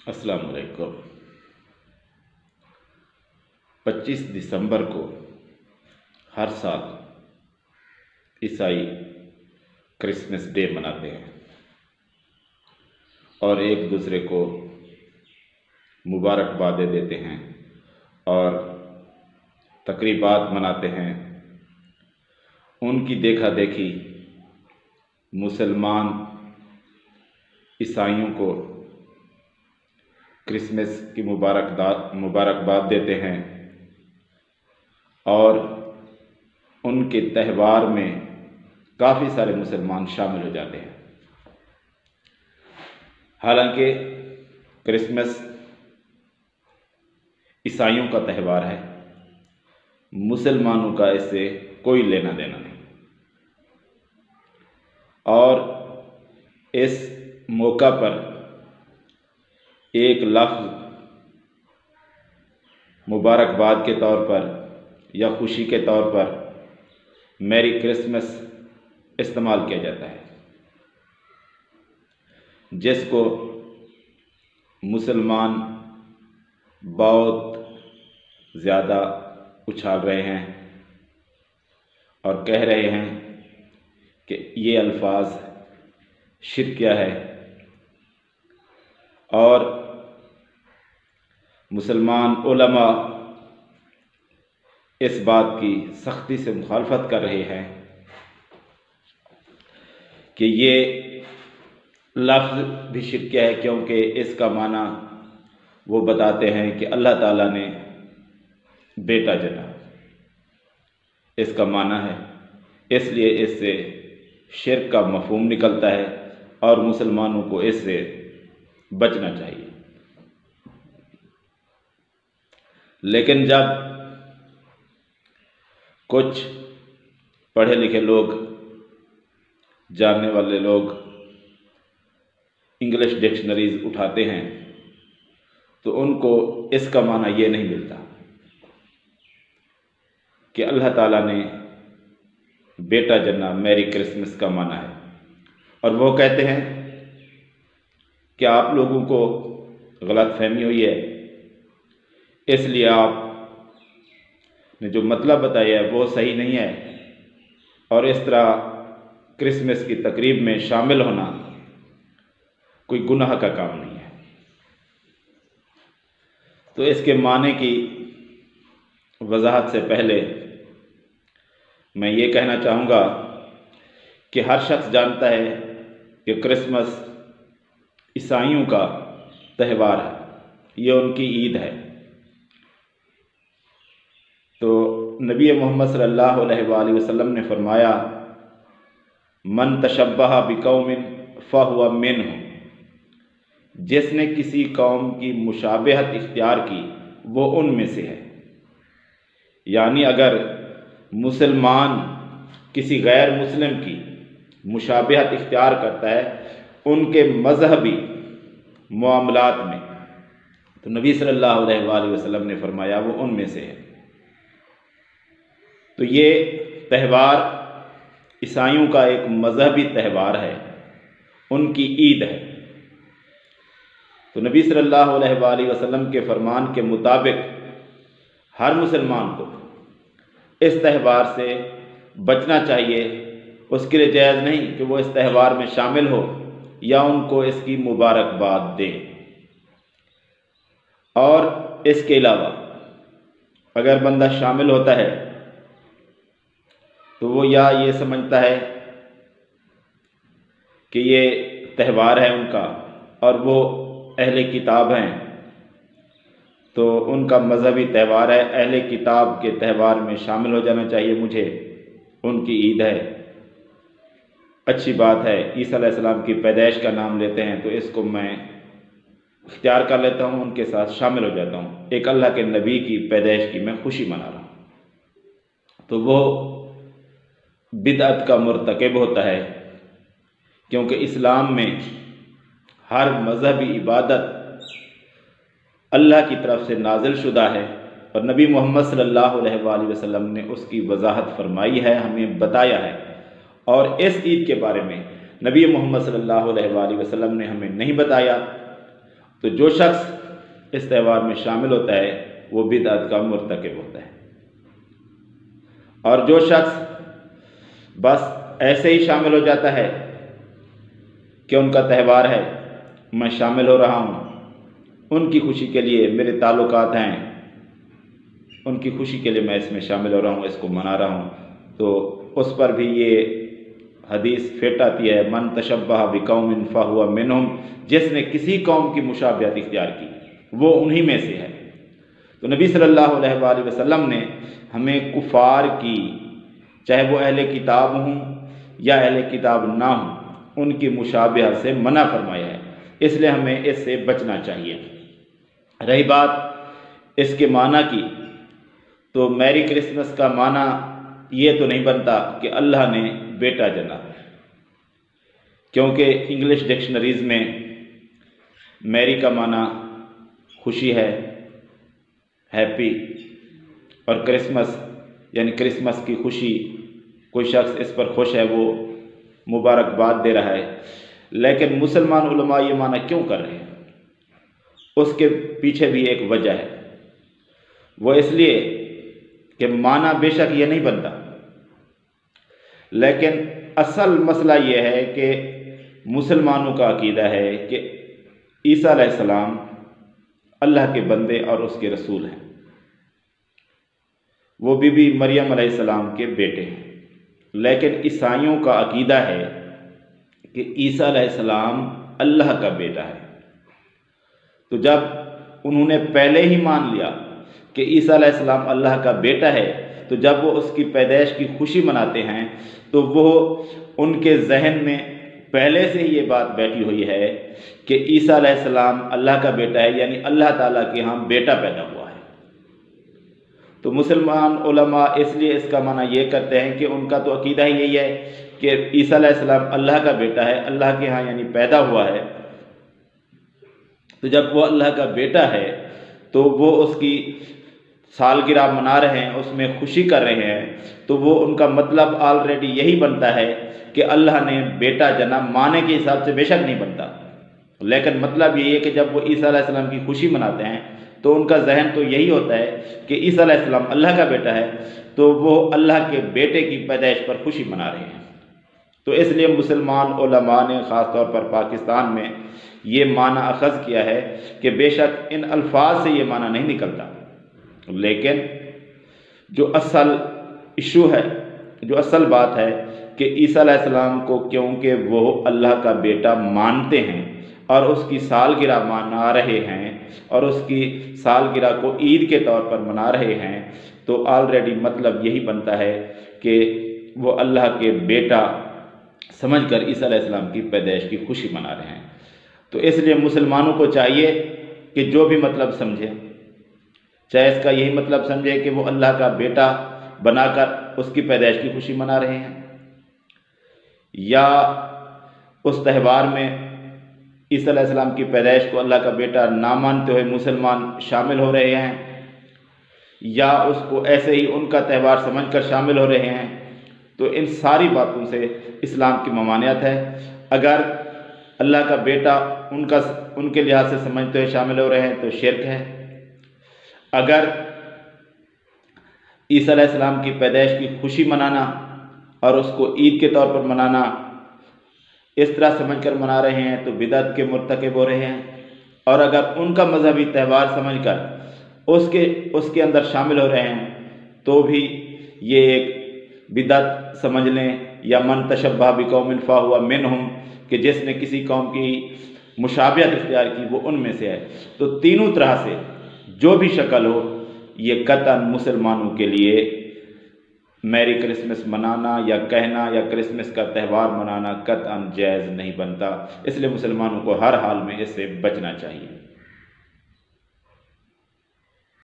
अस्सलाम वालेकुम। 25 दिसंबर को हर साल ईसाई क्रिसमस डे मनाते हैं और एक दूसरे को मुबारकबादें देते हैं और तकरीबात मनाते हैं। उनकी देखा देखी मुसलमान ईसाइयों को क्रिसमस की मुबारकबाद देते हैं और उनके त्यौहार में काफ़ी सारे मुसलमान शामिल हो जाते हैं। हालांकि क्रिसमस ईसाइयों का त्यौहार है, मुसलमानों का इससे कोई लेना देना नहीं। और इस मौका पर एक लफ्ज़ मुबारकबाद के तौर पर या खुशी के तौर पर मैरी क्रिसमस इस्तेमाल किया जाता है, जिसको मुसलमान बहुत ज़्यादा उछाल रहे हैं और कह रहे हैं कि ये अल्फाज शिर्किया है और मुसलमान उलमा इस बात की सख्ती से मुखालफत कर रहे हैं कि ये लफ्ज़ भी शिर्किया है, क्योंकि इसका माना वो बताते हैं कि अल्लाह ताला ने बेटा जना, इसका माना है। इसलिए इससे शिर्क का मफहूम निकलता है और मुसलमानों को इससे बचना चाहिए। लेकिन जब कुछ पढ़े लिखे लोग, जानने वाले लोग इंग्लिश डिक्शनरीज उठाते हैं तो उनको इसका माना ये नहीं मिलता कि अल्लाह ताला ने बेटा जना मैरी क्रिसमस का माना है। और वो कहते हैं कि आप लोगों को गलतफहमी हुई है, इसलिए आपने जो मतलब बताया है वो सही नहीं है और इस तरह क्रिसमस की तकरीब में शामिल होना कोई गुनाह का काम नहीं है। तो इसके माने की वजाहत से पहले मैं ये कहना चाहूँगा कि हर शख्स जानता है कि क्रिसमस ईसाइयों का त्यौहार है, ये उनकी ईद है। तो नबी मोहम्मद सल्लल्लाहु अलैहि वसल्लम ने फरमाया, मन तशब्बह बिकौमिन फहुव मिन्हुम, जिसने किसी कौम की मुशाबहत इख्तियार की वो उनमें से है। यानी अगर मुसलमान किसी गैर मुस्लिम की मुशाबहत इख्तियार करता है उनके मजहबी मामलात में, तो नबी सल्लल्लाहु अलैहि वसल्लम ने फरमाया वो उनमें से है। तो ये त्यौहार ईसाइयों का एक मजहबी त्यौहार है, उनकी ईद है। तो नबी सल्लल्लाहु अलैहि वसल्लम के फरमान के मुताबिक हर मुसलमान को इस त्यौहार से बचना चाहिए। उसके लिए जायज़ नहीं कि वो इस त्यौहार में शामिल हो या उनको इसकी मुबारकबाद दे। और इसके अलावा अगर बंदा शामिल होता है तो वो या ये समझता है कि ये त्यौहार है उनका और वो अहले किताब हैं, तो उनका मजहबी त्यौहार है, अहले किताब के त्यौहार में शामिल हो जाना चाहिए मुझे, उनकी ईद है, अच्छी बात है। ईसा अलैहिस्सलाम की पैदाइश का नाम लेते हैं तो इसको मैं इख्तियार कर लेता हूँ, उनके साथ शामिल हो जाता हूँ। एक अल्लाह के नबी की पैदाइश की मैं खुशी मना रहा हूँ, तो वो बिदअत का मुर्तकिब होता है, क्योंकि इस्लाम में हर मजहबी इबादत अल्लाह की तरफ से नाजिल शुदा है और नबी मोहम्मद सल्लल्लाहु अलैहि वसल्लम ने उसकी वजाहत फरमाई है, हमें बताया है। और इस ईद के बारे में नबी मोहम्मद सल्लल्लाहु अलैहि वसल्लम ने हमें नहीं बताया, तो जो शख्स इस त्यौहार में शामिल होता है वो बिदअत का मुर्तकिब होता है, और जो शख्स बस ऐसे ही शामिल हो जाता है कि उनका त्यौहार है, मैं शामिल हो रहा हूँ, उनकी खुशी के लिए मेरे ताल्लुकात हैं, उनकी खुशी के लिए मैं इसमें शामिल हो रहा हूँ, इसको मना रहा हूँ, तो उस पर भी ये हदीस फिट आती है, मन तशब्बह बिकौमिन फहुवा मिनहुम, जिसने किसी कौम की मुशाबहत इख्तियार की वो उन्हीं में से है। तो नबी सल्लल्लाहु अलैहि वसल्लम ने हमें कुफार की, चाहे वो अहले किताब हों या अहले किताब ना हों, उनकी मुशाबहत से मना फरमाया है, इसलिए हमें इससे बचना चाहिए। रही बात इसके माना की, तो मैरी क्रिसमस का माना ये तो नहीं बनता कि अल्लाह ने बेटा जना, क्योंकि इंग्लिश डिक्शनरीज में मैरी का माना खुशी है, हैप्पी, और क्रिसमस यानी क्रिसमस की खुशी, कोई शख्स इस पर खुश है, वो मुबारकबाद दे रहा है। लेकिन मुसलमान उलमा ये माना क्यों कर रहे हैं, उसके पीछे भी एक वजह है। वो इसलिए कि माना बेशक ये नहीं बनता, लेकिन असल मसला ये है कि मुसलमानों का अकीदा है कि ईसा अलैहिस्सलाम अल्लाह के बंदे और उसके रसूल हैं, वो बीबी मरियम अलैहिस्सलाम के बेटे हैं। लेकिन ईसाइयों का अकीदा है कि ईसा अलैहिस्सलाम अल्लाह का बेटा है। तो जब उन्होंने पहले ही मान लिया कि ईसा अलैहिस्सलाम अल्लाह का बेटा है, तो जब वो उसकी पैदाइश की खुशी मनाते हैं तो वो उनके जहन में पहले से ही ये बात बैठी हुई है कि ईसा अलैहिस्सलाम अल्लाह का बेटा है, यानी अल्लाह ताला के यहाँ बेटा पैदा हुआ है। तो मुसलमान उलमा इसलिए इसका माना ये करते हैं कि उनका तो अकीदा ही यही है कि ईसा अलैहिस्सलाम अल्लाह का बेटा है, अल्लाह के यहाँ यानी पैदा हुआ है। तो जब वो अल्लाह का बेटा है तो वो उसकी सालगिरह मना रहे हैं, उसमें खुशी कर रहे हैं, तो वो उनका मतलब ऑलरेडी यही बनता है कि अल्लाह ने बेटा जना। माने के हिसाब से बेशक नहीं बनता, लेकिन मतलब ये है कि जब वो ईसा अलैहिस्सलाम की खुशी मनाते हैं तो उनका जहन तो यही होता है कि ईसा अलैहिस्सलाम अल्लाह का बेटा है, तो वो अल्लाह के बेटे की पैदाइश पर खुशी मना रहे हैं। तो इसलिए मुसलमान उलमा ने ख़ास तौर पर पाकिस्तान में ये माना अखज़ किया है कि बेशक इन अल्फाज से ये माना नहीं निकलता, लेकिन जो असल इशू है, जो असल बात है कि ईसा अलैहिस्सलाम को क्योंकि वो अल्लाह का बेटा मानते हैं और उसकी सालगिरह मना रहे हैं और उसकी सालगिरह को ईद के तौर पर मना रहे हैं, तो ऑलरेडी मतलब यही बनता है कि वो अल्लाह के बेटा समझकर ईसा अलैहिस्सलाम की पैदाइश की खुशी मना रहे हैं। तो इसलिए मुसलमानों को चाहिए कि जो भी मतलब समझे, चाहे इसका यही मतलब समझे कि वो अल्लाह का बेटा बनाकर उसकी पैदाइश की खुशी मना रहे हैं, या उस त्यौहार में ईसा अलैहिस्सलाम की पैदाइश को अल्लाह का बेटा ना मानते हुए मुसलमान शामिल हो रहे हैं, या उसको ऐसे ही उनका त्यौहार समझकर शामिल हो रहे हैं, तो इन सारी बातों से इस्लाम की ममानियत है। अगर अल्लाह का बेटा उनके लिहाज से समझते हुए शामिल हो रहे हैं तो शिर्क है। अगर ईसा अलैहिस्सलाम की पैदाइश की खुशी मनाना और उसको ईद के तौर पर मनाना इस तरह समझकर मना रहे हैं तो बिदअत के मुर्तकिब हो रहे हैं। और अगर उनका मजहबी त्यौहार समझकर उसके अंदर शामिल हो रहे हैं तो भी ये एक बिदअत समझ लें, या मन तशब्बह बिकौमिन फहुवा मिनहुम, कि जिसने किसी कौम की मुशाबहत इख्तियार की वो उनमें से है। तो तीनों तरह से जो भी शक्ल हो, ये कतन मुसलमानों के लिए मैरी क्रिसमस मनाना या कहना या क्रिसमस का त्यौहार मनाना कतन जायज़ नहीं बनता। इसलिए मुसलमानों को हर हाल में इससे बचना चाहिए।